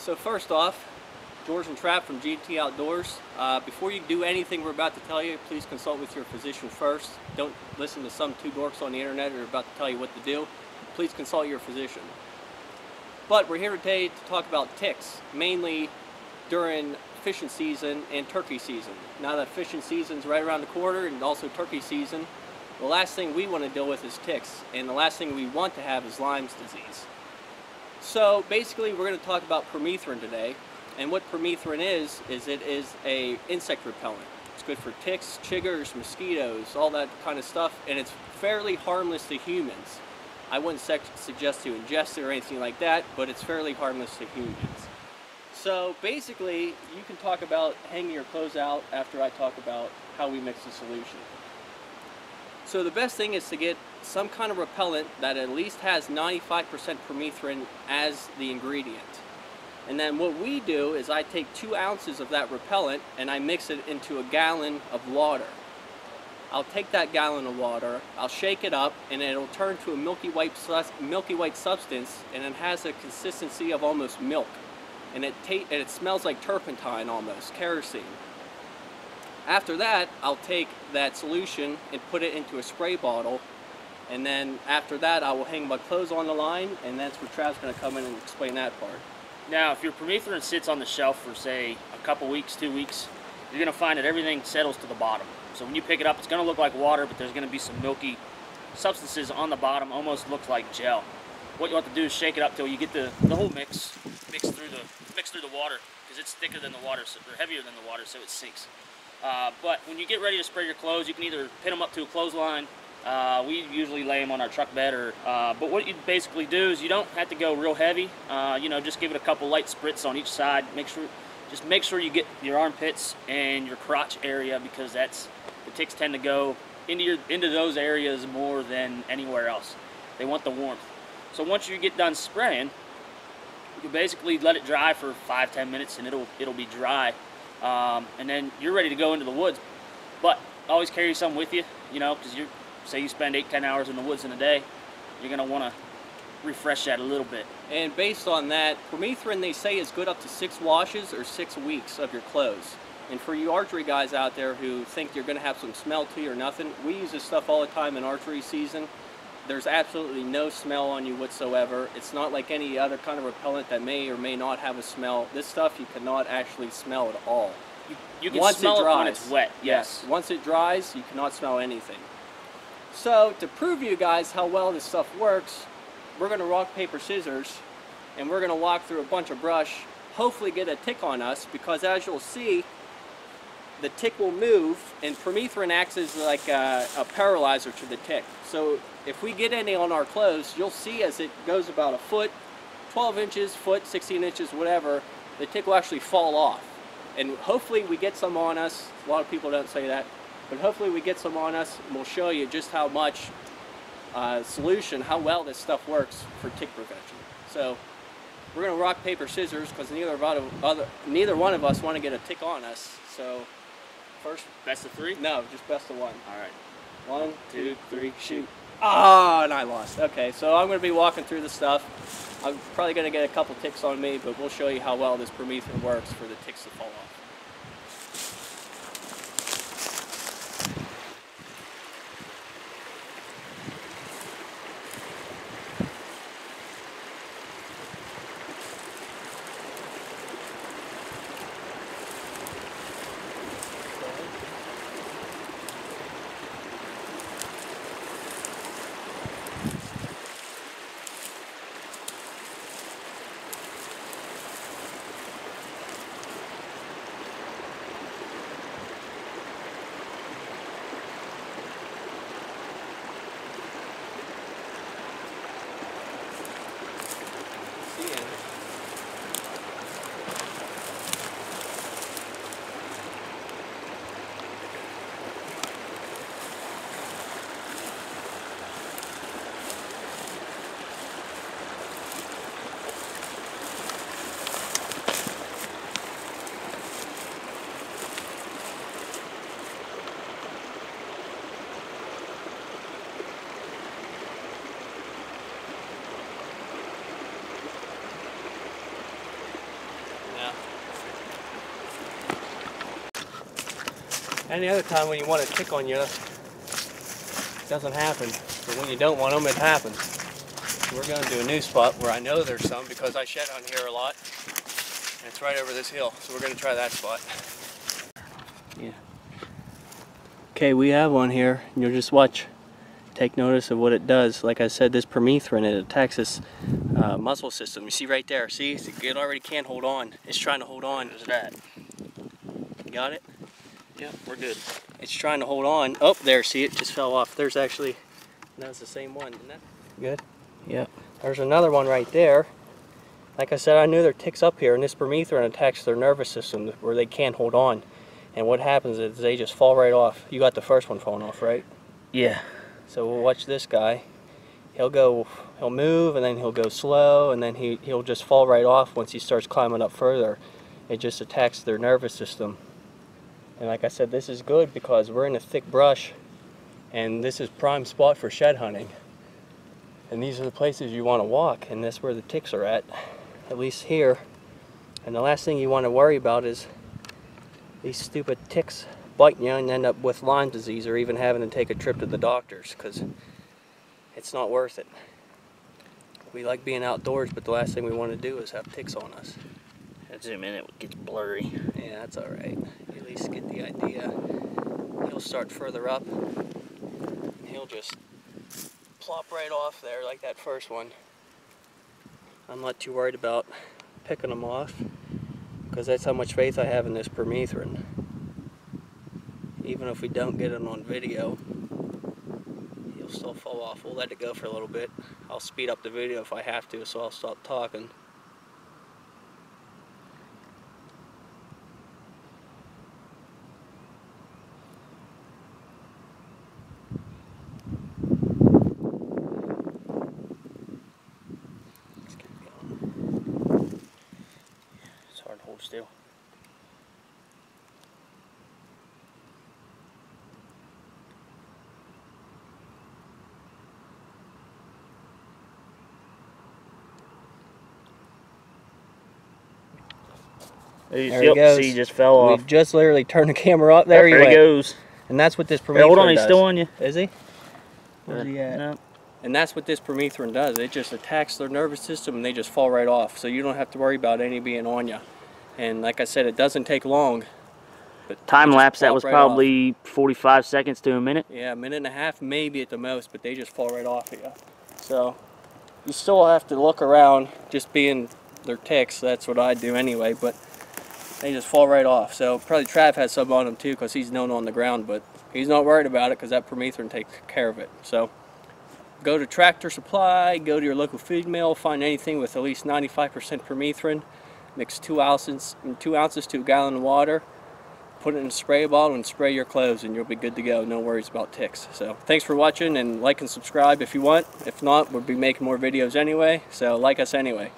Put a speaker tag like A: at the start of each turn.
A: So first off, George and Trapp from GT Outdoors. Before you do anything we're about to tell you, please consult with your physician first. Don't listen to some two dorks on the internet who are about to tell you what to do. Please consult your physician. But we're here today to talk about ticks, mainly during fishing season and turkey season. Now that fishing season's right around the corner and also turkey season, the last thing we want to deal with is ticks, and the last thing we want to have is Lyme's disease. So basically we're going to talk about permethrin today, and what permethrin is it is a insect repellent. It's good for ticks, chiggers, mosquitoes, all that kind of stuff, and it's fairly harmless to humans. I wouldn't suggest to ingest it or anything like that, but it's fairly harmless to humans. So basically, you can talk about hanging your clothes out after I talk about how we mix the solution. So the best thing is to get some kind of repellent that at least has 95% permethrin as the ingredient. And then what we do is I take 2 ounces of that repellent and I mix it into a gallon of water. I'll take that gallon of water, I'll shake it up, and it'll turn to a milky white substance, and it has a consistency of almost milk. And it smells like turpentine almost, kerosene. After that, I'll take that solution and put it into a spray bottle, and then after that I will hang my clothes on the line, and that's where Trav's going to come in and explain that part.
B: Now, if your permethrin sits on the shelf for, say, a couple weeks, 2 weeks, you're going to find that everything settles to the bottom. So when you pick it up, it's going to look like water, but there's going to be some milky substances on the bottom, almost looks like gel. What you want to do is shake it up till you get the whole mix through the water, because it's thicker than the water, or heavier than the water, so it sinks. But when you get ready to spray your clothes, you can either pin them up to a clothesline. We usually lay them on our truck bed, but what you basically do is you don't have to go real heavy. You know, just give it a couple light spritz on each side. Just make sure you get your armpits and your crotch area, because the ticks tend to go into those areas more than anywhere else. They want the warmth. So once you get done spraying, you basically let it dry for 5-10 minutes, and it'll be dry. And then you're ready to go into the woods. But always carry some with you, you know, because say you spend 8-10 hours in the woods in a day, you're going to want to refresh that a little bit.
A: And based on that, permethrin, they say, is good up to 6 washes or 6 weeks of your clothes. And for you archery guys out there who think you're going to have some smell to you or nothing, we use this stuff all the time in archery season. There's absolutely no smell on you whatsoever. It's not like any other kind of repellent that may or may not have a smell. This stuff you cannot actually smell at all.
B: You can smell it when it's wet, yes.
A: Once it dries, you cannot smell anything. So to prove you guys how well this stuff works, we're going to rock, paper, scissors, and we're going to walk through a bunch of brush, hopefully get a tick on us, because as you'll see, the tick will move, and permethrin acts as like a paralyzer to the tick. So if we get any on our clothes, you'll see as it goes about a foot, 12 inches, foot, 16 inches, whatever, the tick will actually fall off. And hopefully we get some on us. A lot of people don't say that, but hopefully we get some on us, and we'll show you just how much solution, how well this stuff works for tick prevention. So we're going to rock, paper, scissors, because neither one of us want to get a tick on us. So first,
B: best of 3?
A: No, just best of 1.
B: All right.
A: 1, 2, 3, shoot. Ah, and I lost. Okay, so I'm going to be walking through the stuff. I'm probably going to get a couple ticks on me, but we'll show you how well this permethrin works for the ticks to fall off. Any other time when you want a tick on you, it doesn't happen. But when you don't want them, it happens. We're going to do a new spot where I know there's some because I shed on here a lot. And it's right over this hill, so we're going to try that spot. Yeah. Okay, we have one here, and you'll just watch. Take notice of what it does. Like I said, this permethrin, it attacks this muscle system. You see right there, see? It already can't hold on. It's trying to hold on.
B: There's that.
A: You got it?
B: Yeah, we're good.
A: It's trying to hold on. Oh, there, see, it just fell off. There's actually, that was the same one, isn't that good? Yeah. There's another one right there. Like I said, I knew there are ticks up here, and this permethrin attacks their nervous system where they can't hold on. And what happens is they just fall right off. You got the first one falling off, right?
B: Yeah.
A: So we'll watch this guy. He'll move, and then he'll go slow, and then he'll just fall right off once he starts climbing up further. It just attacks their nervous system. And like I said, this is good because we're in a thick brush, and this is prime spot for shed hunting. And these are the places you want to walk, and that's where the ticks are at least here. And the last thing you want to worry about is these stupid ticks biting you and end up with Lyme disease, or even having to take a trip to the doctors, because it's not worth it. We like being outdoors, but the last thing we want to do is have ticks on us.
B: Zoom in, it gets blurry.
A: Yeah, that's alright. You at least get the idea. He'll start further up, and he'll just plop right off there like that first one. I'm not too worried about picking them off, because that's how much faith I have in this permethrin. Even if we don't get it on video, he'll still fall off. We'll let it go for a little bit. I'll speed up the video if I have to, so I'll stop talking.
B: It's hard to hold still.
A: There he goes.
B: See, he just fell off.
A: We just literally turned the camera up. There he
B: went.
A: goes. And that's what this permethrin does.
B: Hold on, he's still on you.
A: Is he? Where's he at?
B: No.
A: And that's what this permethrin does. It just attacks their nervous system, and they just fall right off. So you don't have to worry about any being on you. And like I said, it doesn't take long. But
B: time lapse, that was
A: right
B: probably 45 seconds to a minute.
A: Yeah, a minute and a half maybe at the most, but they just fall right off of you. So you still have to look around, just being their ticks. That's what I do anyway, but they just fall right off. So probably Trav has some on him too, because he's known on the ground, but he's not worried about it because that permethrin takes care of it. So go to Tractor Supply, go to your local feed mill, find anything with at least 95% permethrin, mix 2 ounces to a gallon of water, put it in a spray bottle and spray your clothes, and you'll be good to go. No worries about ticks. So thanks for watching, and like and subscribe if you want. If not, we'll be making more videos anyway, so like us anyway.